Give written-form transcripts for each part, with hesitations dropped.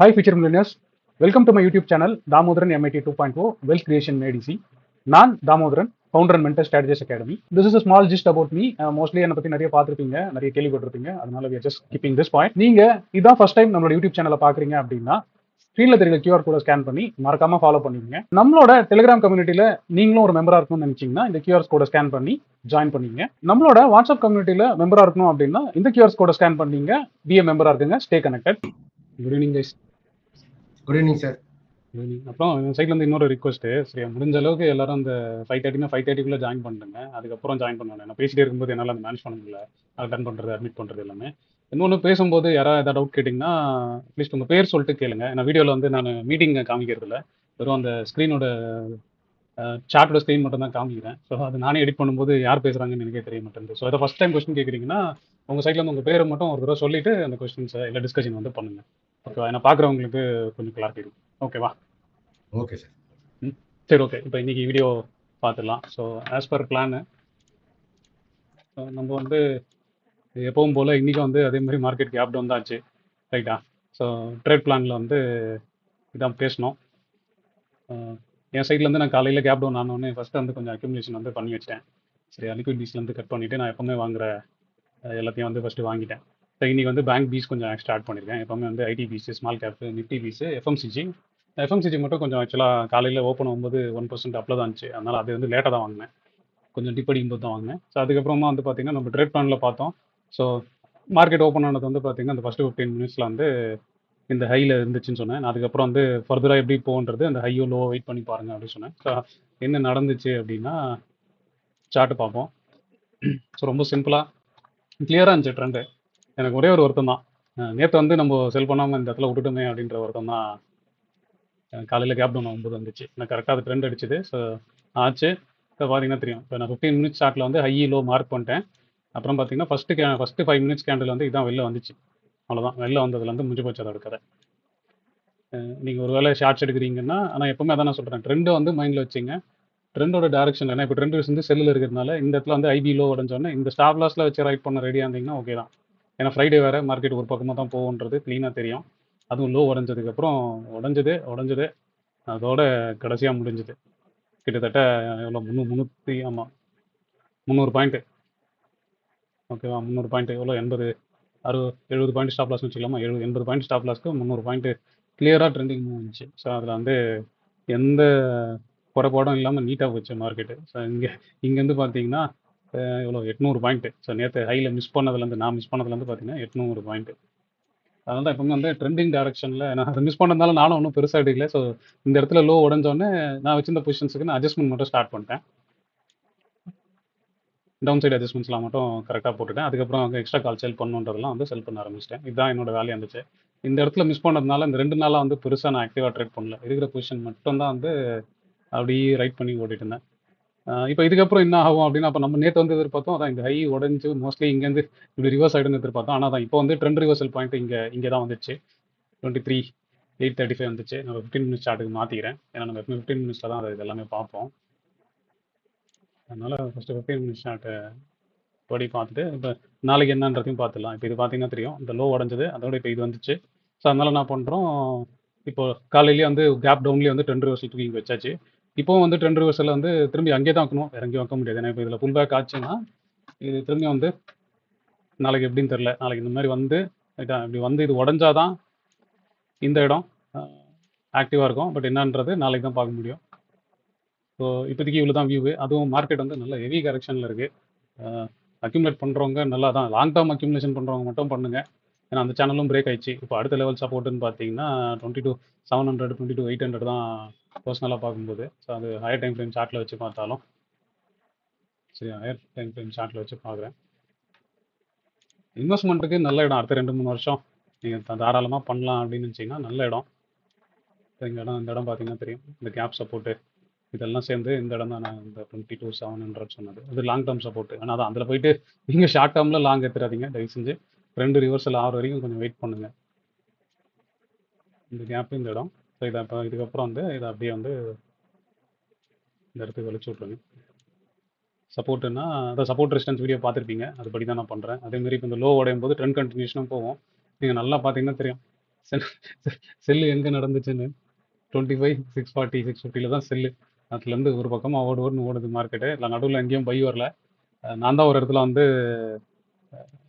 Hi, future millionaires. Welcome to my YouTube channel, Damodaran MIT 2.0 Wealth Creation Made Easy. நான் Damodaran, founder and mentor strategist academy. This is a small gist about me. Mostly என்னை பற்றி நிறைய பார்த்துருப்பீங்க, நிறைய கேள்விப்பட்டிருப்பீங்க. அதனால we are just keeping this point. நீங்க இதான் ஃபர்ஸ்ட் டைம் நம்மளோட யூடியூப் சேனலை பார்க்குறீங்க அப்படின்னா ஸ்க்ரீனில் தெரியுற QR கோடை ஸ்கேன் பண்ணி மறக்காம ஃபாலோ பண்ணிக்கங்க. நம்மளோட டெலிகிராம் கம்யூனிட்டியில் நீங்களும் ஒரு மெம்பராக இருக்கணும்னு நினைச்சீங்கன்னா இந்த QR கோடை ஸ்கேன் பண்ணி ஜாயின் பண்ணிங்க. நம்மளோட வாட்ஸ்அப் கம்யூனிட்டியில் மெம்பராக இருக்கணும் அப்படின்னா இந்த QR கோடை ஸ்கேன் பண்ணீங்க, பி ஏ மெம்பராக இருக்குங்க. Stay connected. Good evening guys. Good evening sir. அப்புறம் சைட்லேருந்து இன்னொரு ரிக்வஸ்ட்டு, சரியா முடிஞ்ச அளவுக்கு எல்லாரும் அந்த 5:30னா 5:30க்குள்ளே ஜாயின் பண்ணுங்க. அதுக்கப்புறம் ஜாயின் பண்ணுவேன். நான் பேசிட்டே இருக்கும்போது என்னால் அந்த மேனேஜ் பண்ண முடியல, அட்டன் பண்ணுறது அட்மிட் பண்ணுறது எல்லாமே. இன்னொன்று பேசும்போது யாராவது ஏதாவது டவுட் கேட்டிங்கன்னா அட்லீஸ்ட் உங்கள் பேர் சொல்லிட்டு கேளுங்க. நான் வீடியோவில் வந்து நான் மீட்டிங் காமிக்கிறதில்ல, வெறும் அந்த ஸ்க்ரீனோட சார்ட்டோட ஸ்க்ரீன் மட்டும் தான் காமிக்கிறேன். ஸோ அது நானே எடிட் பண்ணும்போது யார் பேசுகிறாங்கன்னு எனக்கே தெரிய மாட்டேங்குது. ஸோ அதை ஃபஸ்ட் டைம் கொஸ்டின் கேட்குறீங்கன்னா உங்கள் சைட்லேருந்து உங்கள் பேரை மட்டும் ஒரு தடவை சொல்லிவிட்டு அந்த கொஸ்டின்ஸை இல்லை டிஸ்கஷன் வந்து பண்ணுங்கள். ஓகேவா? நான் பார்க்குறவங்களுக்கு கொஞ்சம் கிளாரிட்டி இருக்கும். ஓகேவா? Okay sir. சரி, ஓகே. இப்போ இன்னைக்கு வீடியோ பார்த்துடலாம். ஸோ ஆஸ் பர் பிளானு நம்ம வந்து எப்பவும் போல் இன்றைக்கும் வந்து அதே மாதிரி மார்க்கெட் கேப் டவுன் தான் ஆச்சு, ரைட்டா? ஸோ ட்ரேட் பிளானில் வந்து இதான் பேசணும். என் சைட்லேருந்து நான் காலையில் கேப் டவுன் ஆனோடனே ஃபஸ்ட்டு வந்து கொஞ்சம் அக்யூமுலேஷன் வந்து பண்ணி வச்சிட்டேன். சரி, லிக்விடிட்டிஸ்லேருந்து கட் பண்ணிவிட்டு நான் எப்போவுமே வாங்குற எல்லாத்தையும் வந்து ஃபஸ்ட்டு வாங்கிட்டேன். ஸோ இன்றைக்கி வந்து பேங்க் பீஸ் கொஞ்சம் எக்ஸ்ட்ரா ஆட் பண்ணியிருக்கேன். எப்போவுமே வந்து IT BeES, small cap, Nifty BeES, FMCG மட்டும் கொஞ்சம் ஆக்சுவலாக காலையில் ஓப்பன் ஆகும்போது 1% அப்பில் தான் இருந்துச்சு. அதனால் அது வந்து லேட்டாக தான் வாங்கினேன், கொஞ்சம் டிப் அடிக்கும்போது தான் வாங்கினேன். ஸோ அதுக்கப்புறமா வந்து பார்த்திங்கன்னா நம்ம ட்ரேட் பிளானில் பார்த்தோம். ஸோ மார்க்கெட் ஓப்பன் ஆனது வந்து பார்த்திங்கன்னா அந்த ஃபஸ்ட்டு 15 மினிட்ஸில் வந்து இந்த ஹையில் இருந்துச்சுன்னு சொன்னேன். அதுக்கப்புறம் வந்து ஃபர்தராக எப்படி போகுன்றது அந்த ஹையோ லோ வெயிட் பண்ணி பாருங்கள் அப்படின்னு சொன்னேன். ஸோ என்ன நடந்துச்சு அப்படின்னா சார்ட்டு பார்ப்போம். ஸோ ரொம்ப சிம்பிளாக கிளியராக இருந்துச்சு ட்ரெண்டு. எனக்கு ஒரே ஒரு வருத்தம் தான், நேற்று வந்து நம்ம செல் பண்ணாமல் இந்த இடத்துல விட்டுட்டோமே அப்படின்ற வருத்தம் தான் காலையில் கேப் டவுன் ஆகும்போது வந்துச்சு. நான் கரெக்டாக அது ட்ரெண்ட் அடிச்சுது. ஸோ ஆச்சு. இப்போ பார்த்தீங்கன்னா தெரியும், இப்போ நான் 15 மினிட்ஸ் சார்ட்டில் வந்து ஹை லோ மார்க் பண்ணிட்டேன். அப்புறம் பார்த்தீங்கன்னா ஃபஸ்ட்டு 5 மினிட்ஸ் கேண்டில் வந்து இதான் வெளில வந்துச்சு. அவ்வளோதான், வெளில வந்ததுலேருந்து முடிஞ்சு போச்சு அதோட கதை. நீங்கள் ஒரு வேளை ஷார்ட்ஸ் எடுக்கிறீங்கன்னா, ஆனால் எப்போவுமே அதான் நான் சொல்கிறேன், ட்ரெண்டை வந்து மைண்டில் வச்சுங்க. ட்ரெண்டோட டேரக்ஷன் ஏன்னா இப்போ ட்ரெண்ட் வந்து செல்லில் இருக்கிறதுனால இந்த இடத்துல வந்து ஐபி லோ உடஞ்சோடனே இந்த ஸ்டாப் லாஸில் வச்சு ரைட் பண்ண ரெடியாக இருந்தீங்கன்னா ஓகே தான். ஏன்னா ஃப்ரைடே வேறு மார்க்கெட் ஒரு பக்கமாக தான் போகுன்றது க்ளீனாக தெரியும். அதுவும் லோ உடஞ்சதுக்கப்புறம் உடஞ்சது அதோட கடைசியாக முடிஞ்சுது. கிட்டத்தட்ட எவ்வளோ 300 ஆமாம் 300 பாயிண்ட்டு. ஓகேவா? 300 பாயிண்ட்டு எவ்வளோ 80 60 70 பாயிண்ட் ஸ்டாப் லாஸ்னு வச்சுக்கலாமா? 80 பாயிண்ட் ஸ்டாப் லாஸ்க்கு 300 பாயிண்ட்டு கிளியராக ட்ரெண்டிங் மூவ் இருந்துச்சு. ஸோ அதில் வந்து எந்த குறைபாடும் இல்லாமல் நீட்டாக போச்சு மார்க்கெட்டு. ஸோ இங்கேருந்து பார்த்தீங்கன்னா எவ்வளோ 800 பாயிண்ட்டு. ஸோ நேற்று ஹையில் நான் மிஸ் பண்ணதுலேருந்து பார்த்தீங்கன்னா 800 பாயிண்ட்டு. அதனால தான் எப்பவுமே வந்து ட்ரெண்டிங் டேரக்ஷனில் நான் அதை மிஸ் பண்ணதுனால நானும் ஒன்றும் பெருசாக எடுக்கல. ஸோ இந்த இடத்துல லோ உடஞ்சோடனே நான் வச்சிருந்த பொசிஷன்ஸுக்கு நான் அட்ஜஸ்ட்மெண்ட் மட்டும் ஸ்டார்ட் பண்ணிட்டேன். டவுன் சைடு அட்ஜஸ்ட்மெண்ட்ஸ்லாம் மட்டும் கரெக்டாக போட்டுட்டேன். அதுக்கப்புறம் அங்கே எக்ஸ்ட்ரா கால் செல் பண்ணுன்றதெல்லாம் வந்து செல் பண்ண ஆரம்பிச்சிட்டேன். இதுதான் என்னோட வேலையாக இருந்துச்சு. இந்த இடத்துல மிஸ் பண்ணதுனால இந்த 2 நாளாக வந்து பெருசாக நான் ஆக்டிவாக ட்ரேட் பண்ணல. இருக்கிற பொசிஷன் மட்டும் தான் வந்து அப்படியே ரைட் பண்ணி ஓட்டிட்டு இருந்தேன். இப்போ இதுக்கப்புறம் என்ன ஆகும் அப்படின்னா, அப்போ நம்ம நேற்று வந்து எதிர்பார்த்தோம், அதான் இந்த ஹை உடஞ்சு மோஸ்ட்லி இங்கேருந்து இப்படி ரிவர்ஸ் ஆகிடும்னு எதிர்பார்த்தோம். ஆனால் தான் இப்போ வந்து ட்ரெண்ட் ரிவர்சல் பாயிண்ட் இங்கே தான் வந்துச்சு. 23,835 வந்துச்சு. நான் 15 மினிட்ஸ் சார்ட்டுக்கு மாற்றிக்கிறேன். ஏன்னா நம்ம எப்பவுமே 15 மினிட்ஸில் தான் அது எல்லாமே பார்ப்போம். அதனால் ஃபஸ்ட்டு 15 மினிட்ஸ் சார்ட்டை படி பார்த்துட்டு இப்போ நாளைக்கு என்னன்றதையும் பார்த்துடலாம். இப்போ இது பார்த்தீங்கன்னா தெரியும், இந்த லோ உடஞ்சது அதோட இப்போ இது வந்துச்சு. ஸோ அதனால் என்ன பண்ணுறோம், இப்போ காலையிலேயே வந்து கேப் டவுன்லேயே வந்து ட்ரெண்ட் ரிவர்சல் தூக்கி இங்கே வச்சாச்சு. இப்போவும் வந்து ட்ரெண்ட் ரிவர்சலில் வந்து திரும்பி அங்கேயே தான் வைக்கணும், வேற எங்கேயும் வைக்க முடியாது. ஏன்னா இப்போ இதில் புல் பேக் ஆச்சுன்னா இது திரும்பி வந்து நாளைக்கு எப்படின்னு தெரில. நாளைக்கு இந்த மாதிரி வந்து இப்படி வந்து இது உடஞ்சாதான் இந்த இடம் ஆக்டிவாக இருக்கும். பட் என்னன்றது நாளைக்கு தான் பார்க்க முடியும். ஸோ இப்போதைக்கு இவ்வளோ தான் வியூவு. அதுவும் மார்க்கெட் வந்து நல்ல ஹெவி கரெக்ஷனில் இருக்குது. அக்யூமுலேட் பண்ணுறவங்க நல்லா தான் லாங் டேர்ம் அக்யூமுலேஷன் பண்ணுறவங்க மட்டும் பண்ணுங்கள். ஏன்னா அந்த சேனலும் பிரேக் ஆயிடுச்சு. இப்போ அடுத்த லெவல் சப்போர்ட்டுன்னு பார்த்தீங்கன்னா 22,700 22,800 தான் பர்சனலாக பார்க்கும்போது. ஸோ அது ஹையர் டைம் ஃப்ரேம் சார்ட்டில் வச்சு பார்த்தாலும் சரி, ஹையர் டைம் ஃப்ரேம் சார்ட்டில் வச்சு பார்க்குறேன். இன்வெஸ்ட்மெண்ட்டுக்கு நல்ல இடம். அடுத்த 2-3 வருஷம் நீங்கள் தாராளமாக பண்ணலாம் அப்படின்னு நினச்சிங்கன்னா நல்ல இடம். இந்த இடம் பார்த்தீங்கன்னா தெரியும், இந்த கேப் சப்போர்ட்டு இதெல்லாம் சேர்ந்து இந்த இடம் தான் நான் இந்த 22,700 சொன்னது. இது லாங் டேர்ம் சப்போர்ட்டு. ஆனால் அது அதில் போயிட்டு நீங்கள் ஷார்ட் டேர்மில் லாங் எடுத்துடாதீங்க தயவு செஞ்சு. 2 ரிவர்சல் ஆகிற வரைக்கும் கொஞ்சம் வெயிட் பண்ணுங்கள். இந்த கேப்பு இந்த இடம். ஸோ இதை இப்போ இதுக்கப்புறம் வந்து இதை அப்படியே வந்து இந்த இடத்துக்கு வலிச்சு விட்ருங்க. சப்போர்ட்டுன்னா அதான் சப்போர்ட் ரெசிஸ்டன்ஸ் வீடியோ பார்த்துருப்பீங்க, அதுபடி தான் நான் பண்ணுறேன். அதேமாரி இப்போ இந்த லோ உடையும் போது ட்ரெண்ட் கண்டினியூஷனும் போகும். நீங்கள் நல்லா பார்த்தீங்கன்னா தெரியும், செல்லு எங்கே நடந்துச்சுன்னு 25 640 650 தான் செல்லு. அதுலேருந்து ஒரு பக்கமாக ஓடுன்னு ஓடுது மார்க்கெட்டு. இல்லை நடுவில் எங்கேயும் பை வரல. நான் தான் ஒரு இடத்துல வந்து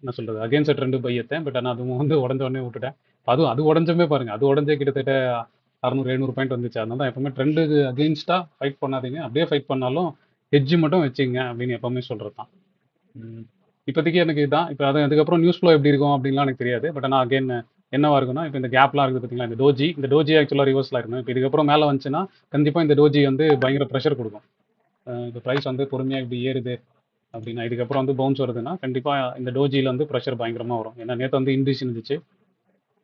என்ன சொல்கிறது அகெயின்ஸ்ட் ட்ரெண்டு பை எடுத்தேன். பட் ஆனால் அதுவும் வந்து உடஞ்ச உடனே விட்டுட்டேன். அதுவும் அது உடஞ்சுமே பாருங்கள், அது உடஞ்சே கிட்டத்தட்ட 600 700 பாயிண்ட் வந்துச்சு. அதனால தான் எப்பவுமே ட்ரெண்டுக்கு அகெயின்ஸ்டாக ஃபைட் பண்ணாதீங்க. அப்படியே ஃபைட் பண்ணாலும் ஹெட்ஜ் மட்டும் வச்சுங்க அப்படின்னு எப்பவுமே சொல்கிறது தான். இப்போதைக்கு எனக்கு இதுதான். இப்போ அதுக்கப்புறம் நியூஸ் ஃப்ளோ எப்படி இருக்கும் அப்படின்லாம் எனக்கு தெரியாது. பட் ஆனால் அகைன் என்னவா இருக்குன்னா, இப்போ இந்த கேப்லாம் இருக்குது பார்த்தீங்களா, இந்த டோஜி ஆக்சுவலாக ரிவர்ஸில் இருக்கணும். இப்போ இதுக்கப்புறம் மேலே வந்துச்சுன்னா கண்டிப்பாக இந்த டோஜி வந்து பயங்கர ப்ரெஷர் கொடுக்கும். இப்போ ப்ரைஸ் வந்து பொறுமையாக இப்படி ஏறுது அப்படின்னா, இதுக்கப்புறம் வந்து பவுன்ஸ் வருதுன்னா கண்டிப்பாக இந்த டோஜியில் வந்து ப்ரெஷர் பயங்கரமாக வரும். ஏன்னா நேற்று வந்து இன்டிஷன் இருந்துச்சு.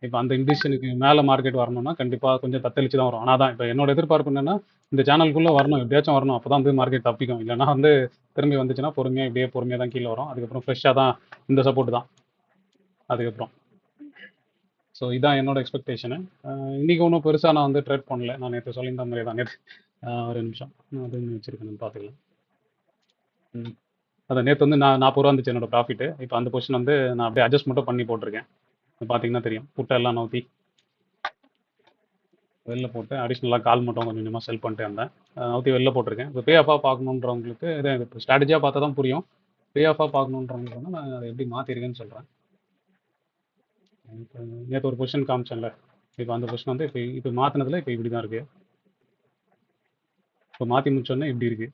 இப்போ அந்த இன்டிஷனுக்கு மேலே மார்க்கெட் வரணும்னா கண்டிப்பாக கொஞ்சம் தத்தளிச்சு தான் வரும். ஆனால் தான் இப்போ என்னோட எதிர்பார்ப்பு என்னன்னா, இந்த சேனலுக்குள்ளே வரணும், எப்படியாச்சும் வரணும். அப்போ தான் வந்து மார்க்கெட் தப்பிக்கும். இல்லைன்னா வந்து திரும்பி வந்துச்சுன்னா பொறுமையாக தான் கீழே வரும். அதுக்கப்புறம் ஃப்ரெஷ்ஷாக தான் இந்த சப்போர்ட் தான் அதுக்கப்புறம். ஸோ இதான் என்னோட எக்ஸ்பெக்டேஷனு. இன்றைக்கி ஒன்றும் பெருசாக நான் வந்து ட்ரேட் பண்ணல. நான் நேற்று சொல்லியிருந்த மாதிரி தான். நேற்று ஒரு நிமிஷம் நான் அது வச்சுருக்கேன், பார்த்துக்கலாம். அதை நேற்று வந்து நான் 40 ரூபா இருந்துச்சு என்னோட ப்ராஃபிட்டு. இப்போ அந்த பொசிஷன் வந்து நான் அப்படியே அட்ஜஸ்ட் மட்டும் பண்ணி போட்டிருக்கேன். பார்த்தீங்கன்னா தெரியும், புட்டெல்லாம் நவுத்தி வெளில போட்டு அடிஷ்னலாக கால் மட்டும் கொஞ்சம் கொஞ்சமாக செல் பண்ணிட்டு இருந்தேன். நவுத்தி வெளில போட்டிருக்கேன். இப்போ பே ஆஃபாக பார்க்கணுன்றவங்களுக்கு இதை இப்போ ஸ்ட்ராட்டஜியாக பார்த்தா தான் புரியும். பே ஆஃபாக பார்க்கணுன்றவங்களுக்கு வந்து நான் அதை எப்படி மாற்றிருக்கேன்னு சொல்கிறேன். இப்போ நேற்று ஒரு பொசிஷன் காமிச்சேன்ல, இப்போ அந்த பொசிஷன் வந்து இப்போ மாற்றினதில் இப்போ இப்படி தான் இருக்குது. இப்போ மாற்றி முடிச்சோடனே இப்படி இருக்குது.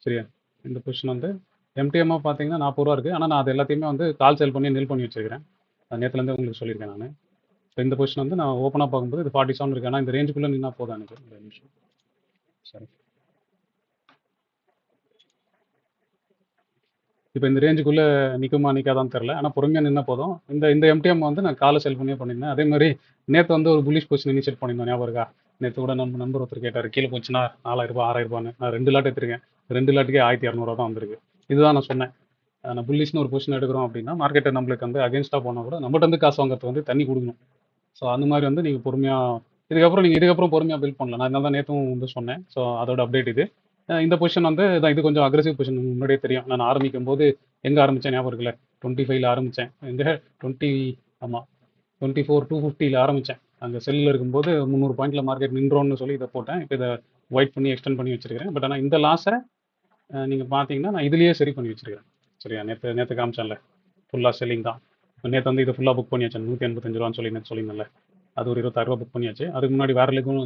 சரியா, இந்த பொசிஷன் வந்து எம்டிஎம்மாக பார்த்தீங்கன்னா 40 ரூபா இருக்குது. ஆனால் நான் அது எல்லாத்தையுமே வந்து கால் சேல் பண்ணி நில் பண்ணி வச்சுருக்கிறேன். நேற்றுலேருந்து உங்களுக்கு சொல்லியிருக்கேன் நான். இப்போ இந்த பொசிஷன் வந்து நான் ஓப்பனாக பார்க்கும்போது இது 47 இருக்குது. ஆனால் இந்த ரேஞ்சுக்குள்ளே நின்னா போதும் எனக்கு. இந்த நிமிஷம் சரி, இப்போ இந்த ரேஞ்சுக்குள்ளே நிற்குமா நிற்காதான்னு தெரில. ஆனால் பொறுமையாக நின்னா போதும். இந்த எம்டிஎம் வந்து நான் காலை செல் பண்ணியே பண்ணியிருந்தேன். அதே மாதிரி நேற்று வந்து ஒரு புல்லிஷ் பொசிஷன் இனிஷியேட் பண்ணியிருந்தோம், ஞாபகம் இருக்கா? நேற்று கூட நண்பர் ஒருத்தர் கேட்டார், கீழே போச்சுன்னா 4000 ரூபா 6000 ரூபான்னு. நான் 2 லாட் எடுத்திருக்கேன். 2 லாட்டுக்கே 1200 தான் வந்திருக்கு. இதுதான் நான் சொன்னேன். நான் புல்லிஷ்னு ஒரு பொசிஷன் எடுக்கிறோம் அப்படின்னா மார்க்கெட்டை நம்மளுக்கு வந்து அகேன்ஸ்டாக போனால் கூட நம்மகிட்ட வந்து காசு வாங்குறது வந்து தண்ணி கொடுக்கணும். ஸோ அந்த மாதிரி வந்து நீங்கள் பொறுமையாக இதுக்கப்புறம் பொறுமையாக பில்ட் பண்ணலாம். நான் அதனால தான் நேற்றும் வந்து சொன்னேன். ஸோ அதோட அப்டேட் இது. இந்த பொசிஷன் வந்து இது கொஞ்சம் அக்ரெசிவ் பொசிஷன். முன்னாடியே தெரியும். நான் ஆரம்பிக்கும் போது எங்கே ஆரம்பித்தேன் ஞாபகம் இருக்குல்ல? 25ல் ஆரம்பித்தேன். எங்கே 20 ஆமாம் 24 250ல் ஆரம்பித்தேன். அங்கே செல்லில் இருக்கும்போது 300 பாயிண்டில் மார்க்கெட் நின்றோன்னு சொல்லி இதை போட்டேன். இப்போ இதை ஒயிட் பண்ணி எக்ஸ்டெண்ட் பண்ணி வச்சிருக்கிறேன். பட் ஆனால் இந்த லாஸை நீங்கள் பார்த்தீங்கன்னா நான் இதுலேயே சரி பண்ணி வச்சிருக்கிறேன். சரியா, நேற்று காமிச்சேன்ல, ஃபுல்லாக செல்லிங் தான். நேற்று வந்து இதை ஃபுல்லாக புக் பண்ணியாச்சு. 185 ரூபான்னு சொல்லி நேற்று சொல்லியிருந்தேன்ல, அது ஒரு 26 ரூபா புக் பண்ணியாச்சு. அதுக்கு முன்னாடி வேறு லேக்கும்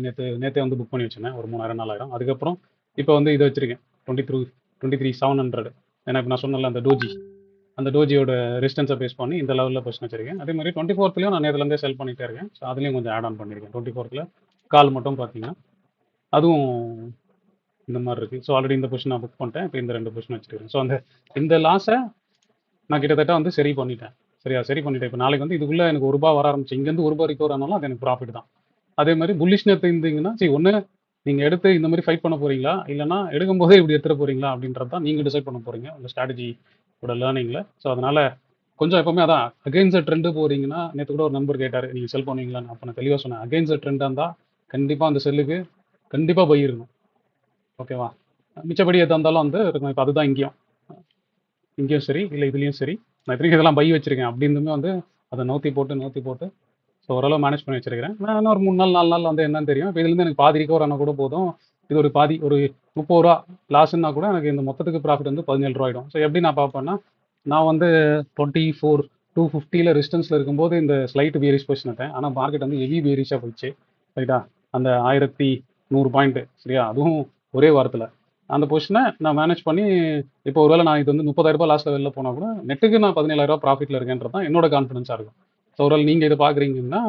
நேற்றே வந்து புக் பண்ணி வச்சிருந்தேன், ஒரு 3000 4000. அதுக்கப்புறம் இப்போ வந்து இதை வச்சிருக்கேன் 23 700. ஏன்னா இப்போ நான் சொன்னல அந்த டோஜியோட ரெசிஸ்டன்ஸை பேஸ் பண்ணி இந்த லெவலில் பொசிஷன் வச்சிருக்கேன். அதே மாதிரி 24லையும் நான் நேற்றுலேருந்தே செல் பண்ணிகிட்டே இருக்கேன். ஸோ அதுலேயும் கொஞ்சம் ஆட் ஆன் பண்ணியிருக்கேன். 24ல் கால் மட்டும் பார்த்தீங்கன்னா அதுவும் இந்த மாதிரி இருக்குது. ஸோ ஆல்ரெடி இந்த பொசிஷன் நான் புக் பண்ணிட்டேன். இப்போ இந்த 2 பொசிஷன் வச்சிருக்கேன். ஸோ இந்த லாஸை நான் கிட்டத்தட்ட வந்து சரி பண்ணிட்டேன். சரியா, சரி பண்ணிட்டேன். இப்போ நாளைக்கு வந்து இதுக்குள்ளே எனக்கு ₹1 வர ஆரம்பிச்சு, இங்கேருந்து ₹1 ரிகவர் ஆனாலும் அது எனக்கு ப்ராஃபிட் தான். அதே மாதிரி புல்லிஷ்னஸ் இருந்தீங்கன்னா சரி, ஒன்று நீங்கள் எடுத்து இந்த மாதிரி ஃபைட் பண்ண போகிறீங்களா, இல்லைனா எடுக்கும்போதே இப்படி எடுத்துகிட்டு போகிறீங்களா அப்படின்றது தான் நீங்கள் டிசைட் பண்ண போகிறீங்க உங்கள் ஸ்ட்ராட்டஜியோட லேர்னிங்கில். ஸோ அதனால் கொஞ்சம் எப்போவுமே அதான் அகெயின்ஸ்ட் ட்ரெண்டு போகிறீங்கன்னா, நேற்று கூட ஒரு நம்பர் கேட்டார் நீங்கள் செல் பண்ணுவீங்களான்னு. அப்போ நான் தெளிவாக சொன்னேன், அகெயின்ஸ்ட் ட்ரெண்டாக இருந்தால் கண்டிப்பாக அந்த செல்லுக்கு கண்டிப்பாக பை இருக்கணும். ஓகேவா, மிச்சப்படி எதாக இருந்தாலும் வந்து இருக்கும். இப்போ அதுதான் இங்கேயும் சரி, இல்லை இதுலேயும் சரி. நான் இத்தனைக்கும் இதெல்லாம் பை வச்சிருக்கேன். அப்படி இருந்துமே வந்து அதை நோத்தி போட்டு ஸோ ஓரளவு மேனேஜ் பண்ணி வச்சிருக்கிறேன். நான் இன்னும் ஒரு 3 நாள் 4 நாள் வந்து என்னன்னு தெரியும். இப்போ இதுலேருந்து எனக்கு பாதி ரிகவர் ஆனால் கூட போதும். இது ஒரு பாதி ஒரு ₹30 லாஸ்ன்னா கூட எனக்கு இந்த மொத்தத்துக்கு ப்ராஃபிட் வந்து ₹17 ஆகிடும். ஸோ எப்படி நான் பார்ப்பேன்னா, நான் வந்து 24 250ல் ரெசிஸ்டன்ஸில் இருக்கும்போது இந்த ஸ்லைட் பியரிஷ் பொசிஷன் எடுத்தேன். ஆனால் மார்க்கெட் வந்து ஹெவி பியரிஷாக போயிடுச்சு. ரைட்டா, அந்த 1100 பாயிண்ட்டு. சரியா, அதுவும் ஒரே வாரத்தில். அந்த பொசிஷனை நான் மேனேஜ் பண்ணி இப்போ ஒருவேளை நான் இது வந்து ₹30,000 லாஸ்ட்டில் வெளில போனால் கூட நெட்டுக்கு நான் ₹17,000 ப்ராஃபிட்டில் இருக்கேன்றது தான் என்னோட கான்ஃபிடன்ஸாக இருக்கும். ஸோ ஒருவேளை நீங்கள் இதை பார்க்குறீங்கன்னா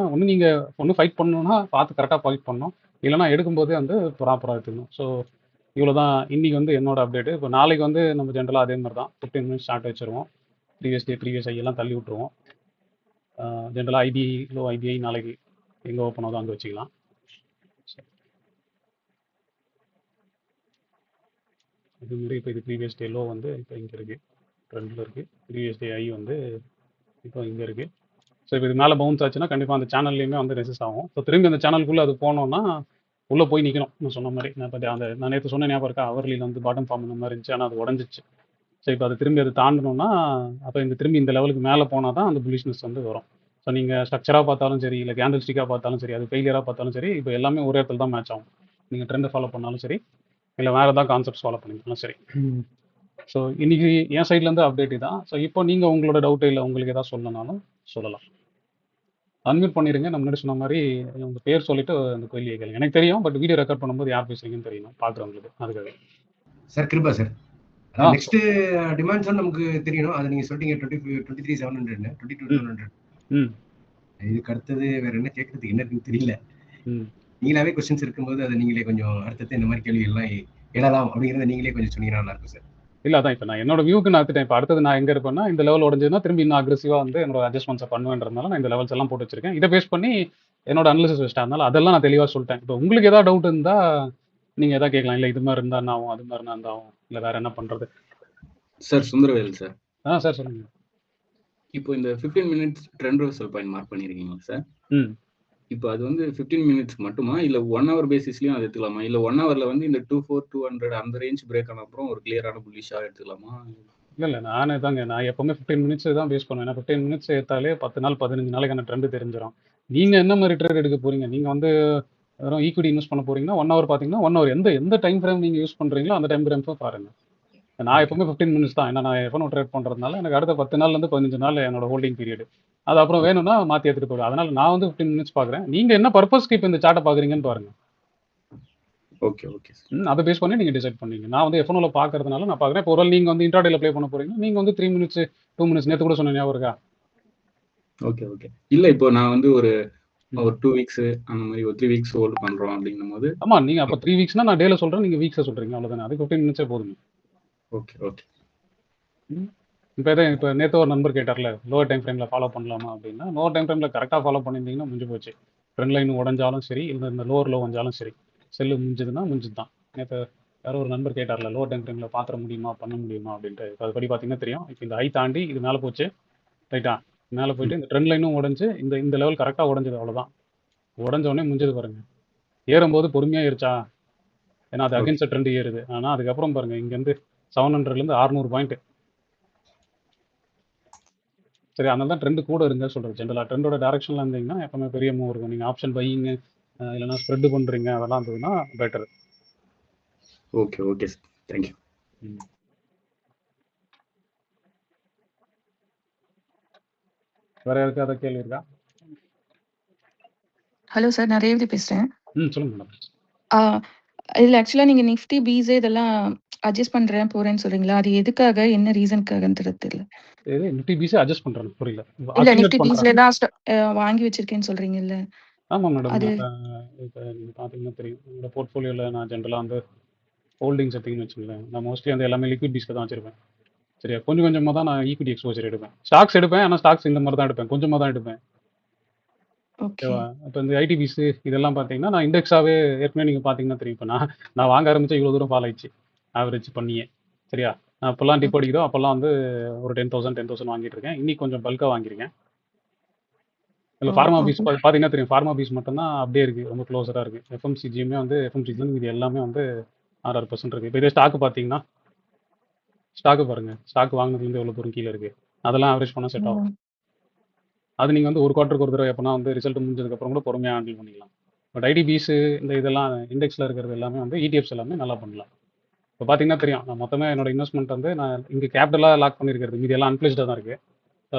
ஒன்று ஃபைட் பண்ணணும்னா பார்த்து கரெக்டாக ஃபைட் பண்ணணும், இல்லைனா எடுக்கும்போதே வந்து ப்ராப்பராக எடுத்துக்கணும். ஸோ இவ்வளோ தான் இன்றைக்கி வந்து என்னோட அப்டேட்டு. இப்போ நாளைக்கு வந்து நம்ம ஜென்ரலாக அதே மாதிரி தான் 15 மினிட்ஸ் ஷார்ட் வச்சுருவோம். ப்ரீவியஸ் ஐயெல்லாம் தள்ளி விட்ருவோம். ஜென்ரலாக ஐபிஐ நாளைக்கு எங்கே ஓப்பன் ஆகுதோ அங்கே வச்சுக்கலாம். இது மாதிரி இப்போ இது ப்ரீவியஸ் டே லோ வந்து இப்போ இங்கே இருக்குது, ட்ரெண்டில் இருக்குது. ப்ரீவியஸ் டே ஐ வந்து இப்போ இங்கே இருக்குது. ஸோ இப்போ இது மேலே பவுன்ஸ் ஆச்சுன்னா கண்டிப்பாக அந்த சேனல்லையுமே வந்து ரெசிஸ்ட் ஆகும். ஸோ திரும்பி அந்த சேனலுக்குள்ளே அது போனோன்னா உள்ளே போய் நிற்கணும். நான் சொன்ன மாதிரி நான் இப்போ நான் நேற்று சொன்ன ஞாபகம் இருக்கா, அவர்லியில் வந்து பாட்டம் ஃபார்ம் இந்த மாதிரி இருந்துச்சு, ஆனால் அது உடஞ்சிச்சு. ஸோ இப்போ அது திரும்பி அது தாண்டணும்னா அப்போ திரும்பி இந்த லெவலுக்கு மேலே போனால் தான் அந்த புல்லிஷ்னஸ் வந்து வரும். ஸோ ஸோ நீங்கள் ஸ்ட்ரக்சராக பார்த்தாலும் சரி, இல்லை கேண்டில் ஸ்டிக்காக பார்த்தாலும் சரி, அது ஃபெயிலியராக பார்த்தாலும் சரி, இப்போ எல்லாமே ஒரே இடத்துல தான் மேட்ச் ஆகும். நீங்கள் ட்ரெண்டை ஃபாலோ பண்ணாலும் சரி, இல்லை வேறு ஏதாவது கான்செப்ட்ஸ் ஃபாலோ பண்ணிக்கலாம் சரி. ஸோ இன்னைக்கு என் சைட்லேருந்து அப்டேட் தான். ஸோ இப்போ நீங்கள் உங்களோட டவுட்டு இல்லை உங்களுக்கு ஏதாவது சொல்லணும்னாலும் சொல்லலாம். அன்மியூட் பண்ணிடுங்க. நான் முன்னாடி சொன்ன மாதிரி உங்கள் பேர் சொல்லிட்டு அந்த கேள்வியை கேளுங்க. எனக்கு தெரியும், பட் வீடியோ ரெக்கார்ட் பண்ணும்போது யார் பேசுறீங்கன்னு தெரியணும் பார்க்குறவங்களுக்கு. அதுக்காக சார் கிருபா சார். ஆ நெக்ஸ்ட் டிமாண்ட் சார் நமக்கு தெரியணும். அது நீங்க சொல்லிட்டீங்க 23,700 22,700. ம் இதுக்கு அடுத்தது வேற என்ன கேட்கறதுக்கு என்ன இருக்குன்னு தெரியல. ம் நீங்களாவே கொஸ்டின்ஸ் இருக்கும்போது அதை நீங்களே கொஞ்சம் அடுத்தது இந்த மாதிரி கேள்விகள்லாம் எழலாம் அப்படிங்கிறத நீங்களே கொஞ்சம் சொன்னீங்கன்னா நல்லா இருக்கும் சார். இல்லை அதான் இப்போ நான் என்னோட வியூக்கு நான் எடுத்துட்டேன். இப்போ அடுத்தது நான் எங்கே இருப்பேன்னா இந்த லெவல் உடஞ்சதுன்னா திரும்பி இன்னும் அக்ரெசிவாக வந்து என்னோட அட்ஜஸ்ட்மெண்ட்ஸை பண்ணுவேன்றதுனால நான் இந்த லெவல்ஸ் எல்லாம் போட்டு வச்சிருக்கேன். இதை பேஸ் பண்ணி என்னோட அனலிசிஸ் வச்சிட்டேன். அதனால அதெல்லாம் நான் தெளிவாக சொல்லிட்டேன். இப்போ உங்களுக்கு ஏதாவது டவுட் இருந்தால் நீங்கள் எதாவது கேட்கலாம். இல்லை இது மாதிரி இருந்தால் என்ன ஆகும், அது மாதிரி இருந்தால் ஆகும், இல்லை வேற என்ன பண்ணுறது. Sir Sundaravel sir. சார் சொல்லுங்க. இப்போ இந்த 15 minutes trend reversal point mark பண்ணிருக்கீங்களா சார்? ம் இப்போ அது வந்து 15 மினிட்ஸ் மட்டுமா இல்ல 1 hour பேசிஸ்லயும் அது எடுத்துக்கலாமா? இல்ல 1 hourல வந்து இந்த 24,200 அந்த ரேஞ்ச் பிரேக் ஆன அப்புறம் ஒரு கிளியரான புல்லிஷா எடுத்துக்கலாமா? இல்லை நானே தாங்க, நான் எப்பவுமே 15 மினிட்ஸ் தான் பேஸ் பண்ணுவேன். ஏன்னா 15 மினிட்ஸ் ஏற்றாலே 10 நாள் 15 நாளைக்கான ட்ரெண்ட் தெரிஞ்சிடும். நீங்கள் என்ன மாதிரி ட்ரேட் எடுக்க போறீங்க? நீங்கள் வந்து வெறும் ஈக்விட்டி இன்வெஸ்ட் பண்ண போறீங்கன்னா 1 hour பார்த்தீங்கன்னா 1 hour எந்த டைம் ஃப்ரேம் நீங்கள் யூஸ் பண்ணுறீங்களோ அந்த டைம் ஃப்ரேம் பாருங்க. நான் எப்பவுமே 15 மினிட்ஸ் தான். ஏன்னா நான் எப்போ ட்ரேட் பண்ணுறதுனால எனக்கு அடுத்த 10 நாள்லேருந்து 15 நாள் என்னோட ஹோல்டிங் பீரியட். அது அப்புறம் வேணும்னா மாற்றி எடுத்துகிட்டு போயிடும். அதனால நான் வந்து 15 மினிட்ஸ் பார்க்குறேன். நீங்கள் என்ன பர்பஸ்க்கு இப்போ இந்த சார்ட்டை பார்க்குறீங்கன்னு பாருங்க. ஓகே ஓகே அதை பேஸ் பண்ணி நீங்கள் டிசைட் பண்ணீங்க. நான் வந்து எஃப்என்ஓவில் பார்க்கறதுனால நான் பார்க்குறேன். இப்போ ஒரு வேளை நீங்கள் வந்து இன்ட்ராடேல ப்ளே பண்ண போறீங்கன்னா நீங்கள் வந்து 3 மினிட்ஸ் 2 மினிட்ஸ் நேற்று கூட சொன்ன ஞாபகம் இருக்கா? Okay okay. இல்ல இப்போ நான் வந்து ஒரு 2 வீக்ஸ் அந்த மாதிரி ஒரு 3 வீக்ஸ் ஹோல்ட் பண்றோம் அப்படின்னும் போது ஆமாம், நீங்கள் அப்போ 3 வீக்ஸ்னா நான் டேல சொல்கிறேன், நீங்கள் வீக்ஸை சொல்கிறீங்க, அவ்வளோதானே. அதுக்கு 15 மினிட்ஸே போதுமே. Okay okay. இப்போ நேற்று ஒரு நண்பர் கேட்டார்ல லோவர் டைம் ஃப்ரேமில் ஃபாலோ பண்ணலாமா அப்படின்னா, லோவர் டைம் ஃப்ரேமில் கரெக்டாக ஃபாலோ பண்ணியிருந்தீங்கன்னா முடிஞ்சு போச்சு. ட்ரெண்ட் லைன் உடஞ்சாலும் சரி, இல்லை இந்த லோவர் லோ வந்தாலும் சரி, செல்லு முடிஞ்சதுன்னா முடிஞ்சது தான். நேற்று யாரோ ஒரு நண்பர் கேட்டார்ல லோவர் டைம் ஃப்ரேமில் பாத்திர முடியுமா பண்ண முடியுமா அப்படின்ட்டு. அதுபடி பார்த்தீங்கன்னா தெரியும். இப்போ இந்த ஐ தாண்டி இது மேலே போச்சு, ரைட்டா? மேலே போயிட்டு இந்த ட்ரெண்ட் லைனும் உடஞ்சி இந்த லெவல் கரெக்டாக உடஞ்சது, அவ்வளோதான். உடஞ்ச உடனே முடிஞ்சது பாருங்க. ஏறும்போது பொறுமையாக ஏறிச்சா, ஏன்னா அது அகேன்ஸ்ட் ட்ரெண்ட் ஏறுது. ஆனால் அதுக்கப்புறம் பாருங்க இங்கேருந்து 700லேருந்து 600 பாயிண்ட். சரி, அதனால தான் ட்ரெண்ட் கூட இருங்க சொல்கிறது. ஜென்ரலாக ட்ரெண்டோட டேரக்ஷனில் இருந்தீங்கன்னா எப்பவுமே பெரிய மூவ் இருக்கும். நீங்கள் ஆப்ஷன் பையிங்கு இல்லைனா ஸ்ப்ரெட் பண்ணுறீங்க, அதெல்லாம் இருந்ததுன்னா better. Okay okay sir, thank you. வேற யாருக்கு அதை கேள்வி இருக்கா? ஹலோ சார், நான் ரேவதி பேசுறேன். சொல்லுங்க மேடம். இதுல ஆக்சுவலா நீங்க நிஃப்டி பீஸ் இதெல்லாம் அட்ஜஸ்ட் பண்றேன் போறேன்னு சொல்றீங்களா? அது எதுக்காக, என்ன ரீசனுக்காகன்றது தெரியல. நிஃப்டி பீஸை அட்ஜஸ்ட் பண்றேன், புரியல. இல்ல நிஃப்டி பீஸ்ல தான் வாங்கி வச்சிருக்கேன்னு சொல்றீங்கல்ல? ஆமாம் மேடம். அது இப்போ நீங்கள் பார்த்தீங்கன்னா தெரியும், என்னோட போர்ட்ஃபோலியோவில் நான் ஜென்ரலாக வந்து ஹோல்டிங்ஸ் எடுத்தீங்கன்னு வச்சுக்கோங்களேன், நான் மோஸ்ட்லி வந்து எல்லாமே லிக்விட் பீஸ்க்கு தான் வச்சிருப்பேன். சரியா, கொஞ்சம் கொஞ்சமாக தான் நான் ஈக்விட்டி எக்ஸ்போஜர் எடுப்பேன். ஸ்டாக்ஸ் எடுப்பேன், ஆனால் ஸ்டாக்ஸ் இந்த மாதிரி தான் எடுப்பேன், கொஞ்சமாக தான் எடுப்பேன். ஓகேவா? இப்போ இந்த ஐடிபிஸ் இதெல்லாம் பார்த்தீங்கன்னா நான் இண்டெக்ஸாகவே ஏற்கனவே நீங்கள் பார்த்தீங்கன்னா தெரியும். இப்போ நான் வாங்க ஆரம்பிச்சா இவ்வளோ தூரம் ஃபால் ஆயிடுச்சு ஆவரேஜ் பண்ணியே. சரியா, நான் அப்போல்லாம் டிப் அடிக்கிறோம், அப்போல்லாம் வந்து ஒரு 10,000 வாங்கிட்டு இருக்கேன். இன்னைக்கு கொஞ்சம் பல்காக வாங்கியிருக்கேன். இல்லை ஃபார்மா பீஸ் பார்த்தீங்கன்னா தெரியும், ஃபார்மா பீஸ் மட்டும்தான் அப்படியே இருக்குது, ரொம்ப க்ளோஸராக இருக்குது. எஃப்எம்சிஜியுமே வந்து எஃப்எம்சிஜிலும் இது எல்லாமே வந்து 6% இருக்குது. இப்போ இதே ஸ்டாக்கு பார்த்தீங்கன்னா, ஸ்டாக்கு பாருங்கள், ஸ்டாக் வாங்கினதுலேருந்து எவ்வளோ தூரம் கீழே இருக்குது. அதெல்லாம் ஆவரேஜ் பண்ணால் செட் ஆகும். அது நீங்கள் வந்து ஒரு குவார்ட்டருக்கு ஒரு தடவை எப்போனா வந்து ரிசல்ட் முடிஞ்சதுக்கப்புறம் கூட பொறுமையாக ஹேண்டில் பண்ணிக்கலாம். பட் ஐடிபிஸ் இந்த இதெல்லாம் இண்டெக்ஸில் இருக்கிறது எல்லாமே வந்து இடிஎஃப்ஸ் எல்லாமே நல்லா பண்ணலாம். இப்போ பார்த்தீங்கன்னா தெரியும், நான் மொத்தமாக என்னோட இன்வெஸ்ட்மெண்ட் வந்து நான் இங்கே கேபிட்டலாக லாக் பண்ணியிருக்கிறது, மீதி எல்லாம் அன்பிளேஸ்டாக தான் இருக்குது.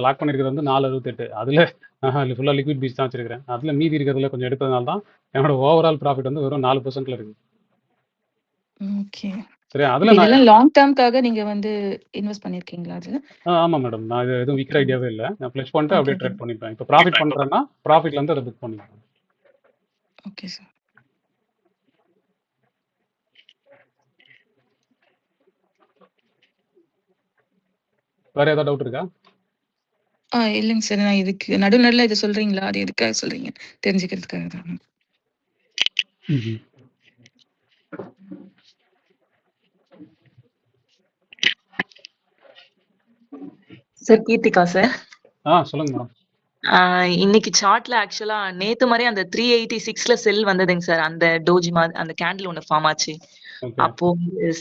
லாக் பண்ணியிருக்கிறது வந்து 468. அதில் ஃபுல்லாக லிக்விட் பீஸ் தான் வச்சிருக்கிறேன். அதில் மீதி இருக்கிறதுல கொஞ்சம் எடுத்ததுனால தான் என்னோட ஓவரால் ப்ராஃபிட் வந்து வெறும் 4%ல இருக்குது. ஓகே. சரி, அதில் இதெல்லாம் லாங் டேர்ம்காக நீங்க வந்து இன்வெஸ்ட் பண்ணிருக்கீங்களா அது? ஆமாம் மேடம். நான் இது எதுவும் விற்கிற ஐடியாவே இல்லை. நான் பிளஸ் பண்ணிட்டு அப்படியே ட்ரேட் பண்ணிப்பேன். இப்போ ப்ராஃபிட் பண்ணுறேன்னா ப்ராஃபிட்லேருந்து அதை புக் பண்ணிப்பேன். Okay sir. வேற ஏதாவது டவுட் இருக்கா? இல்லைங்க சார், நான் இதுக்கு நடுநடுல இதை சொல்றீங்களா, அது எதுக்காக சொல்றீங்க தெரிஞ்சுக்கிறதுக்காக தான். Sir Keerthika sir. சொல்லுங்க மேடம். இன்னைக்கு சார்ட்ல ஆக்சுவலா நேத்து மாதிரி அந்த 386ல செல் வந்ததுங்க சார். அந்த டோஜி மாதிரி அந்த கேண்டில் ஒண்ணு ஃபார்ம் ஆச்சு. அப்போ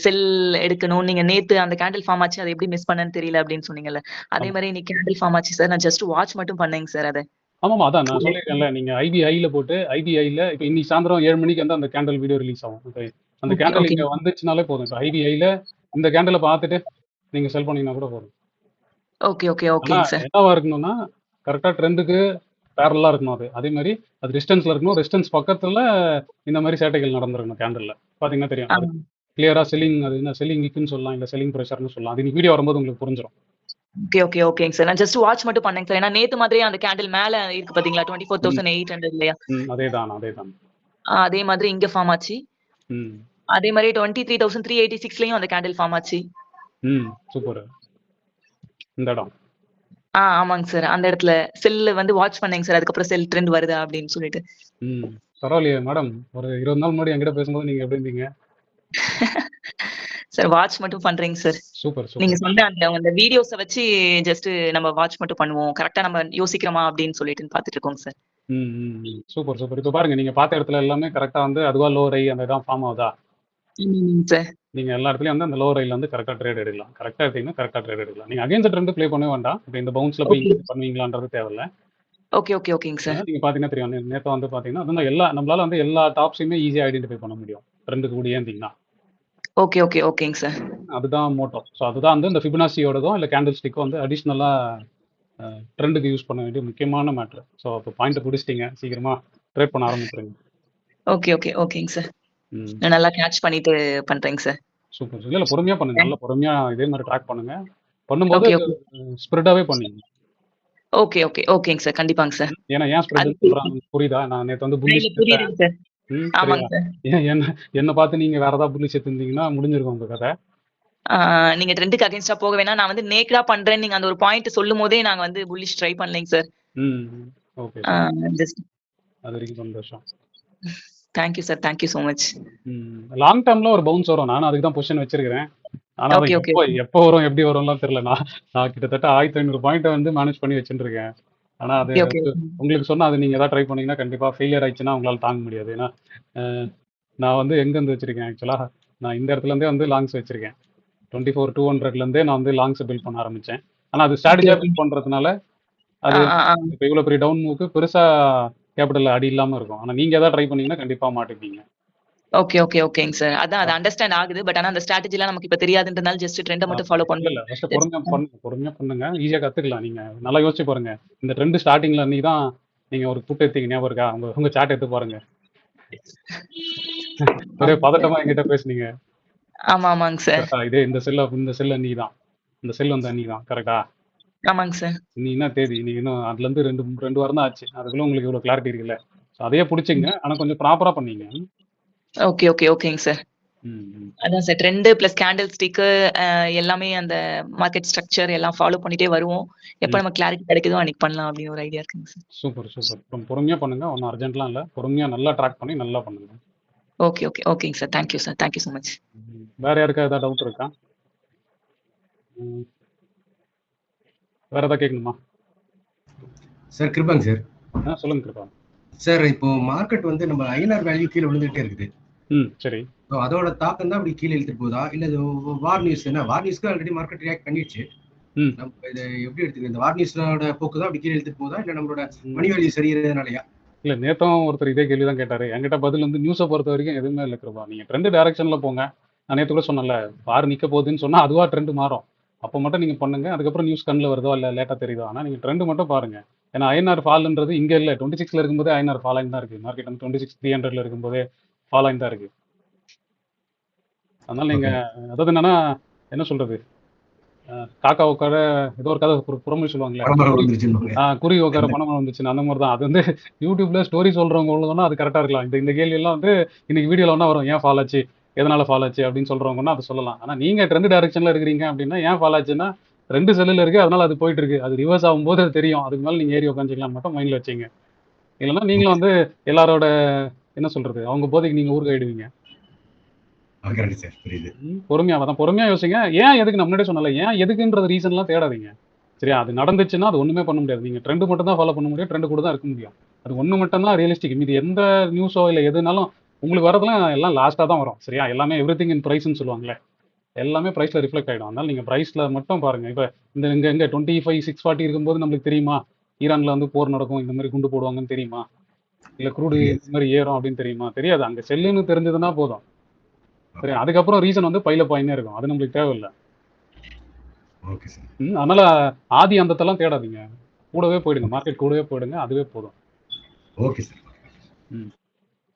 செல் எடுக்கணும், நீங்க நேத்து அந்த கேண்டில் ஃபார்ம் ஆச்சு, அதை எப்படி மிஸ் பண்ணன்னு தெரியல அப்படின்னு சொன்னீங்கல்ல, அதே மாதிரி இன்னைக்கு கேண்டில் ஃபார்ம் ஆச்சு சார். நான் ஜஸ்ட் வாட்ச் மட்டும் பண்ணேங்க சார். அதை ஆமாமா அதான் நான் சொல்லியிருக்கேன்ல, நீங்க ஐபிஐல போட்டு ஐபிஐல இப்போ இன்னைக்கு சாயந்தரம் 7 மணிக்கு வந்து அந்த கேண்டில் வீடியோ ரிலீஸ் ஆகும். ஓகே. அந்த ஓகே கேண்டில் ஓகே இங்க வந்துச்சுனாலே போதும். இப்போ ஐபிஐல இந்த கேண்டில பார்த்துட்டு நீங்க செல் பண்ணீங்கன்னா கூட போதும். ஓகே ஓகே ஆனா ஓகேங்க சார். என்னவா இருக்கணும்னா, கரெக்ட்டா ட்ரெண்டுக்கு பேரலலா இருக்கணும் அது. அதே மாரி அது டிஸ்டன்ஸ்ல இருக்கணும். டிஸ்டன்ஸ் பக்கத்துல இந்த மாரி சேட்டைகள் நடந்திருக்கணும் கேண்டில்ல. பார்த்தீங்கன்னா தெரியும். அது கிளியரா செல்லிங் அது என்ன செல்லிங் விக்குன்னு சொல்லலாம். இல்ல செல்லிங் பிரஷர்ன்னு சொல்லலாம். அது இன்னைக்கு வீடியோ வரும்போது உங்களுக்கு புரிஞ்சிரும். ஓகே ஓகே ஓகேங்க சார். நான் ஜஸ்ட் வாட்ச் மட்டும் பண்ணேங்க சார். ஏன்னா நேத்து மாதிரியே அந்த கேண்டில் மேல இருக்கு பாத்தீங்களா? 24,800 இல்லையா? அதேதான், அதேதான். அதே மாதிரி இங்க ஃபார்ம் ஆச்சு. ம். அதே மாதிரி 23,386லயும் அந்த கேண்டில் ஃபார்ம் ஆச்சு. சூப்பர். இந்த இடம். ஆமாங்க சார். அந்த இடத்துல செல் வந்து வாட்ச் பண்ணேங்க சார். அதுக்கப்புறம் செல் ட்ரெண்ட் வருதா அப்படின்னு சொல்லிட்டு. பரவாயில்லையே மேடம். ஒரு 20 நாள் முன்னாடி என்கிட்ட பேசும்போது நீங்க எப்படி இருந்தீங்க? சார் வாட்ச் மட்டும் பண்றேங்க சார். சூப்பர், நீங்க சூப்பர். சொன்ன அந்த வீடியோஸ வச்சு ஜஸ்ட் நம்ம வாட்ச் மட்டும் பண்ணுவோம். கரெக்ட்டா நம்ம யோசிக்கிறோமா அப்படின்னு சொல்லிட்டு பார்த்துட்டு இருக்கோங்க சார். Super, super. இப்போ பாருங்க நீங்க பார்த்த இடத்துல எல்லாமே கரெக்ட்டா வந்து அதுவா லோவர் ஐ அந்த இடம் ஃபார்ம் ஆகுதா? சார். நீங்க எல்லா இடத்துலயும் வந்து அந்த லோவர் ஐல வந்து கரெக்ட்டா ட்ரேட் எடுக்கலாம். கரெக்ட்டா எடுத்தீங்கன்னா கரெக்ட்டா ட்ரேட் எடுக்கலாம். நீங்க அகைன்ஸ்ட் ட்ரெண்ட் ப்ளே பண்ணவே வேண்டாம். இப்போ இந்த பவுன்ஸ்ல போய் ஓகே. பண்ணுவீங்களான்றது தேவையில்ல. ஓகே ஓகே ஓகேங்க சார். நீங்க பார்த்தீங்கன்னா தெரியும். நேத்து வந்து பார்த்தீங்கன்னா, அதுதான் நம்மளால வந்து எல்லா டாப்ஸையுமே ஈஸியா ஐடென்டிஃபை பண்ண முடியும். ட்ரெண்டுக்கு கூடயே இருந்தீங்கன்னா. ஓகே ஓகே ஓகேங்க சார். அதுதான் மோட்டோ. ஸோ அதுதான் வந்து இந்த ஃபிபனாசியோடதும் இல்ல கேண்டில் ஸ்டிக்கோ வந்து அடிஷனலா ட்ரெண்டுக்கு யூஸ் பண்ண வேண்டிய முக்கியமான மேட்டர். ஸோ அப்போ பாயிண்ட் பிடிச்சிட்டீங்க. சீக்கிரமா ட்ரேட் பண்ண ஆரம்பிச்சுருங்க. ஓகே ஓகே ஓகேங்க சார். ம். நான் நல்லா கேட்ச் பண்ணிட்டு பண்றேங்க சார். சூப்பர். இல்ல பொறுமையா பண்ணுங்க. நல்லா பொறுமையா இதே மாதிரி ட்ராக் பண்ணுங்க. பண்ணும்போது ஓகே ஓகே. ஸ்ப்ரெட்டாவே பண்ணீங்க. ஓகே ஓகே ஓகேங்க சார். கண்டிப்பாங்க சார். ஏன்னா ஏன் ஸ்ப்ரெட்ன்னு சொல்றாங்க புரியுதா? நான் நேத்து வந்து புல்லிஷ் புரியுதுங்க சார். ஆமாங்க சரியா? சார். என்ன பார்த்து நீங்க வேற ஏதாவது புல்லிஷ் எடுத்திருந்தீங்கன்னா முடிஞ்சிருக்கும் உங்க கதை. நீங்க ட்ரெண்டுக்கு அகைன்ஸ்டா போக வேணாம். நான் வந்து நேக்கடா பண்றேன்னு நீங்க அந்த ஒரு பாயிண்ட் சொல்லும்போதே நாங்க வந்து புல்லிஷ் ட்ரை பண்ணலைங்க சார். ஓகே. ஜஸ்ட் அது வரைக்கும் சந்தோஷம். Thank you sir. Thank you so much. Long டர்ம்ல ஒரு பவுன்ஸ் வரும். நானும் அதுக்கு தான் பொசிஷன் வச்சிருக்கிறேன். ஆனா அது ஓகே ஓகே. எப்போ வரும் எப்படி வரும்லாம் தெரியல. நான் கிட்டத்தட்ட 1500 பாயிண்ட்ட வந்து மேனேஜ் பண்ணி வச்சுட்டு இருக்கேன். ஆனா அது ஓகே ஓகே. உங்களுக்கு சொன்னா அது நீங்க ஏதாவது ட்ரை பண்ணீங்கன்னா கண்டிப்பா ஃபெயிலியர் ஆயிடுச்சுன்னா உங்களால தாங்க முடியாது. ஏன்னா நான் வந்து எங்க இருந்து வச்சிருக்கேன் ஆக்சுவலா நான் இந்த இடத்துல இருந்தே வந்து லாங்ஸ் வச்சிருக்கேன். 24,200ல இருந்தே நான் வந்து லாங்ஸ் பில்ட் பண்ண ஆரம்பிச்சேன். ஆனா அது ஸ்ட்ராட்டஜியா பில்ட் பண்றதுனால அது இப்போ இவ்வளவு பெரிய டவுன் மூவ்க்கு பெருசா கேபிட்டல் அடி இல்லாம இருக்கும். ஆனா நீங்க ஏதாவது ட்ரை பண்ணீங்கன்னா கண்டிப்பா மாட்டிப்பீங்க. ஓகே ஓகே ஓகேங்க சார். அதான் அது அண்டர்ஸ்டாண்ட் ஆகுது. பட் ஆனா அந்த ஸ்ட்ராட்டஜிலாம் நமக்கு இப்ப தெரியாதுன்றனால ஜஸ்ட் ட்ரெண்ட மட்டும் ஃபாலோ இல்ல பண்ணுவோம். இல்ல ஃபர்ஸ்ட் பொறுமையா பண்ணுங்க. ஈஸியா கத்துக்கலாம். நீங்க நல்லா யோசிச்சு பாருங்க. இந்த ட்ரெண்ட் ஸ்டார்டிங்ல அன்னைக்கு தான் நீங்க ஒரு புட் எடுத்தீங்க ஞாபகம் இருக்கா? உங்க சார்ட் எடுத்து பாருங்க. ஒரே பதட்டமா என்கிட்ட பேசுனீங்க. ஆமாங்க சார். இதே இந்த செல் அன்னைக்கு தான். இந்த செல் வந்து அன்னைக்கு தான். கரெக்ட்டா? ஆமாங்க சார். இன்னைக்கு என்ன தேதி? இன்னைக்கு இன்னும் அதுல இருந்து 2 வாரம் தான் ஆச்சு. அதுக்குள்ள உங்களுக்கு இவ்வளவு கிளாரிட்டி இருக்குல்ல. அதையே புடிச்சுங்க. ஆனா கொஞ்சம் ப்ராப்பரா பண்ணீங்க. ஓகே ஓகே ஓகேங்க சார். அதான் sir trend plus candle stick எல்லாமே அந்த மார்க்கெட் ஸ்ட்ரக்சர் எல்லாம் ஃபாலோ பண்ணிட்டே வருவோம். எப்ப நம்ம கிளாரிட்டி கிடைக்குதோ அன்னைக்கு பண்ணலாம் அப்படின்னு ஒரு ஐடியா இருக்குங்க சார். சூப்பர். பொறுமையா பண்ணுங்க. ஒன்னும் அர்ஜென்ட்லாம் இல்ல. பொறுமையா நல்லா ட்ராக் பண்ணி நல்லா பண்ணுங்க. ஓகே ஓகே ஓகேங்க சார். Thank you sir. Thank you so much. வேற யாருக்கா ஏதாவது டவுட் இருக்கா? வேற ஏதாவது கேட்கணுமா? சார் கிருபாங்க சார். சொல்லுங்க கிருபா. சார் இப்போ மார்க்கெட் வந்து நம்ம ஐஎன்ஆர் வேல்யூ கீழே விழுந்துட்டே இருக்குது. சரி. அதோட தாக்கம் தான் அப்படி கீழே இழுத்துட்டு போதா இல்ல வார் நியூஸ் என்ன வார் நியூஸ்க்கு ஆல்ரெடி மார்க்கெட் ரியாக்ட் பண்ணிடுச்சு. நம்ம இதை எப்படி எடுத்துக்க இந்த வார் நியூஸோட போக்கு தான் அப்படி கீழே இழுத்துட்டு போதா இல்ல நம்மளோட மணி வேல்யூ சரியிறதுனாலயா? இல்ல நேத்தும் ஒருத்தர் இதே கேள்வி தான் கேட்டாரு. என்கிட்ட பதில் வந்து நியூஸை பொறுத்த வரைக்கும் எதுவுமே இல்லை கிருபா. நீங்க ட்ரெண்ட் டைரக்ஷன்ல போங்க. நான் நேத்து கூட சொன்னல வார் நிக்க போகுதுன்னு சொன்னா அதுவா ட்ரெண்ட் மாறும். அப்போ மட்டும் நீங்க பண்ணுங்க. அதுக்கப்புறம் நியூஸ் கண்ணில் வருதோ இல்ல லேட்டா தெரியுதோ. ஆனா நீங்க ட்ரெண்ட் மட்டும் பாருங்க. ஏன்னா ஐஎன்ஆர் ஃபால்ன்றது இங்க இல்ல 26ல இருக்கும்போதே ஐஎன்ஆர் ஃபால் ஆகி தான் இருக்கு. மார்க்கெட் வந்து 26,300ல இருக்கும்போதே ஃபால் ஆகி தான் இருக்கு. அதனால நீங்க அதாவது என்னன்னா என்ன சொல்றது காக்கா உட்கார ஏதோ ஒரு கதை புறமொழி சொல்லுவாங்களே குறி உட்கார பணம் வந்துச்சுன்னு அந்த மாதிரி தான். அது வந்து யூடியூப்ல ஸ்டோரி சொல்றவங்க அது கரெக்டா இருக்கலாம். இந்த கேள்வி எல்லாம் வந்து இன்னைக்கு வீடியோல ஒன்னா வரும். ஏன் ஃபால் ஆச்சு எதனால ஃபால் ஆச்சு அப்படின்னு சொல்றவங்கன்னா அதை சொல்லலாம். ஆனா நீங்க ட்ரெண்ட் டைரக்ஷன்ல இருக்கிறீங்க அப்படின்னா ஏன் ஃபால் ஆச்சுன்னா 2 செல்லுல இருக்கு அதனால அது போயிட்டு இருக்கு. அது ரிவர்ஸ் ஆகும்போது அது தெரியும். அதுக்கு மேல நீங்க ஏறி உட்காந்துக்கலாம் மட்டும் மைண்ட்ல வச்சுங்க. இல்லைன்னா நீங்களும் வந்து எல்லாரோட என்ன சொல்றது அவங்க போதைக்கு நீங்க ஊருக்கு ஆயிடுவீங்க. பொறுமையா யோசிங்க. ஏன் எதுக்கு நான் முன்னாடியே சொன்னல ஏன் எதுக்குன்றது ரீசன்லாம் தேடாதீங்க. சரியா? அது நடந்துச்சுன்னா அது ஒண்ணுமே பண்ண முடியாது. நீங்க ட்ரெண்ட் மட்டும் தான் ஃபாலோ பண்ண முடியும். ட்ரெண்ட் கூட தான் இருக்க முடியும். அது ஒண்ணு மட்டும் தான் ரியலிஸ்டிக். மீதி எந்த நியூஸோ இல்ல எதுனாலும் உங்களுக்கு வரதெல்லாம் எல்லாம் லாஸ்டா தான் வரும். சரியா? எல்லாமே எவ்ரிதிங் இன் பிரைஸ்ன்னு சொல்லுவாங்களே எல்லாமே பிரைஸ்ல ரிஃப்ளெக்ட் ஆயிடும். அதனால நீங்க பிரைஸ்ல மட்டும் பாருங்க. இப்ப இந்த இங்க 25,640 இருக்கும்போது நம்மளுக்கு தெரியுமா ஈரான்ல வந்து போர் நடக்கும், இந்த மாதிரி குண்டு போடுவாங்கன்னு தெரியுமா? இல்ல க்ரூடு தெரியாது. இந்த மாதிரி ஏறும் அப்படின்னு தெரியுமா? தெரியாது. அங்க செல்லுன்னு தெரிஞ்சதுன்னா போதும். சரி, அதுக்கப்புறம் ரீசன் வந்து பைலப் ஆயினே இருக்கும். அது நம்மளுக்கு தேவையில்லை. Okay sir. அதனால ஆதி அந்தத்தெல்லாம் தேடாதீங்க. கூடவே போயிடுங்க, மார்க்கெட் கூடவே போயிடுங்க, அதுவே போதும். Okay sir. ம்.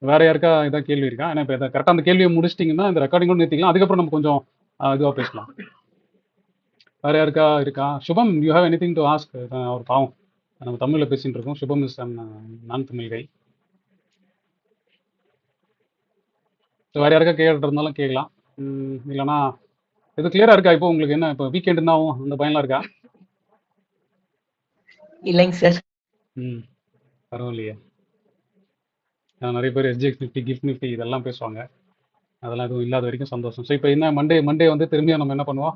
வேற யாருக்கா ஏதாவது கேள்வி இருக்கா? ஏன்னா இப்போ கரெக்டாக அந்த கேள்வியை முடிச்சிட்டிங்கன்னா இந்த ரெக்கார்டிங்கோட நிறுத்திக்கலாம். அதுக்கப்புறம் நம்ம கொஞ்சம் இதுவாக பேசலாம். வேற யாருக்கா இருக்கா? Subham, you have anything to ask? அவர் பாவம் நம்ம தமிழில் பேசிட்டு இருக்கோம். சுபம் இஸ் நான் தமிழ் கை. வேற யாருக்கா கேட்டுருந்தாலும் கேட்கலாம். இல்லைன்னா இது கிளியரா இருக்கா? இப்போ உங்களுக்கு என்ன இப்போ வீக்கெண்ட் என்ன ஆகும் அந்த பயம்லாம் இருக்கா? இல்லைங்க சார். பரவாயில்லையே. நிறைய பேர் SGX நிஃப்டி, கிஃப்ட் நிஃப்டி இதெல்லாம் பேசுவாங்க. அதெல்லாம் எதுவும் இல்லாத வரைக்கும் சந்தோஷம். ஸோ இப்போ என்ன மண்டே வந்து திரும்பியும் நம்ம என்ன பண்ணுவோம்?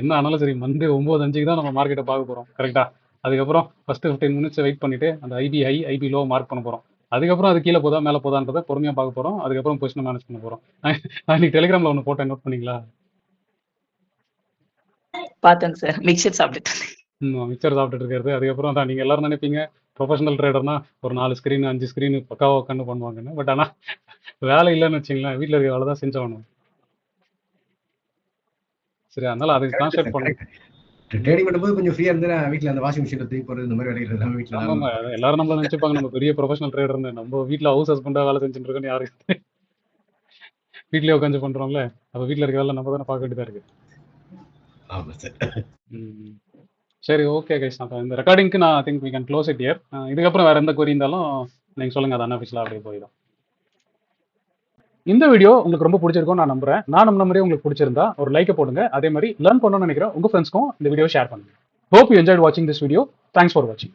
என்ன ஆனாலும் சரி மண்டே 9:05 தான் நம்ம மார்க்கெட்டை பார்க்க போகிறோம். கரெக்டாக? அதுக்கப்புறம் ஃபஸ்ட்டு 15 மினிட்ஸ் வெயிட் பண்ணிவிட்டு அந்த IP high IP low mark பண்ண போகிறோம். அதுக்கப்புறம் அது கீழே போதா மேலே போதான்றதை பொறுமையாக பார்க்க போகிறோம். அதுக்கப்புறம் பொசிஷனை மேனேஜ் பண்ண போகிறோம். நான் இன்னைக்கு டெலிகிராமில் ஒன்று போட்டேன், நோட் பண்ணீங்களா? பார்த்தேங்க சார். மிக்சர் சாப்பிட்டுட்டு. மிக்சர் சாப்பிட்டுட்டு இருக்கிறது. அதுக்கப்புறம் தான் நீங்கள் எல்லாரும் நினைப்பீங்க ப்ரொஃபஷனல் ட்ரேடர்னா ஒரு 4 ஸ்க்ரீன் 5 ஸ்க்ரீன் பக்காவாக உட்காந்து பண்ணுவாங்கன்னு. பட் ஆனால் வேலை இல்லைன்னு வச்சுங்களேன், வீட்டில் இருக்க வேலை தான் செஞ்சவனும். சரி, அதனால அதுக்கு கான்செப்ட் பண்ணுங்க. ட்ரேடிங் பண்ணும்போது கொஞ்சம் ஃப்ரீயா இருந்தா வீட்ல அந்த வாஷிங் மிஷின் தூக்கி போறது இந்த மாதிரி வேலைகள் எல்லாம் வீட்ல ஆமாம், எல்லாரும் நம்மள நினைச்சுப்பாங்க நம்ம பெரிய ப்ரொஃபஷனல் ட்ரேடர்னு. நம்ம வீட்டில் ஹவுஸ் ஹஸ்பண்டாக வேலை செஞ்சுட்டு இருக்கோன்னு யாருக்கு வீட்லயே உட்காந்து பண்ணுறோம்ல. அப்போ வீட்டில் இருக்க வேலை நம்ம தானே பார்க்க வேண்டியதாக இருக்கு. ஆமா சார். சரி, ஓகே கைஸ். அப்போ இந்த ரெக்கார்டிங்க்கு நான் think we can close it here. இதுக்கப்புறம் வேறு எந்த கொரி இருந்தாலும் நீங்கள் சொல்லுங்கள், அது அன்அஃபிஷியலாக அப்படியே போயிடும். இந்த வீடியோ உங்களுக்கு ரொம்ப பிடிச்சிருக்கும் நான் நம்புறேன். நான் நம்ம மாதிரியே உங்களுக்கு பிடிச்சிருந்தா ஒரு லைக்கை போடுங்க. அதே மாதிரி லேர்ன் பண்ணணும்னு நினைக்கிறேன் உங்கள் ஃப்ரெண்ட்ஸ்க்கும் இந்த வீடியோ ஷேர் பண்ணுங்க. ஹோப் யூ என்ஜாய்ட் வாட்சிங் திஸ் வீடியோ. தேங்க்ஸ் ஃபார் வாட்சிங்.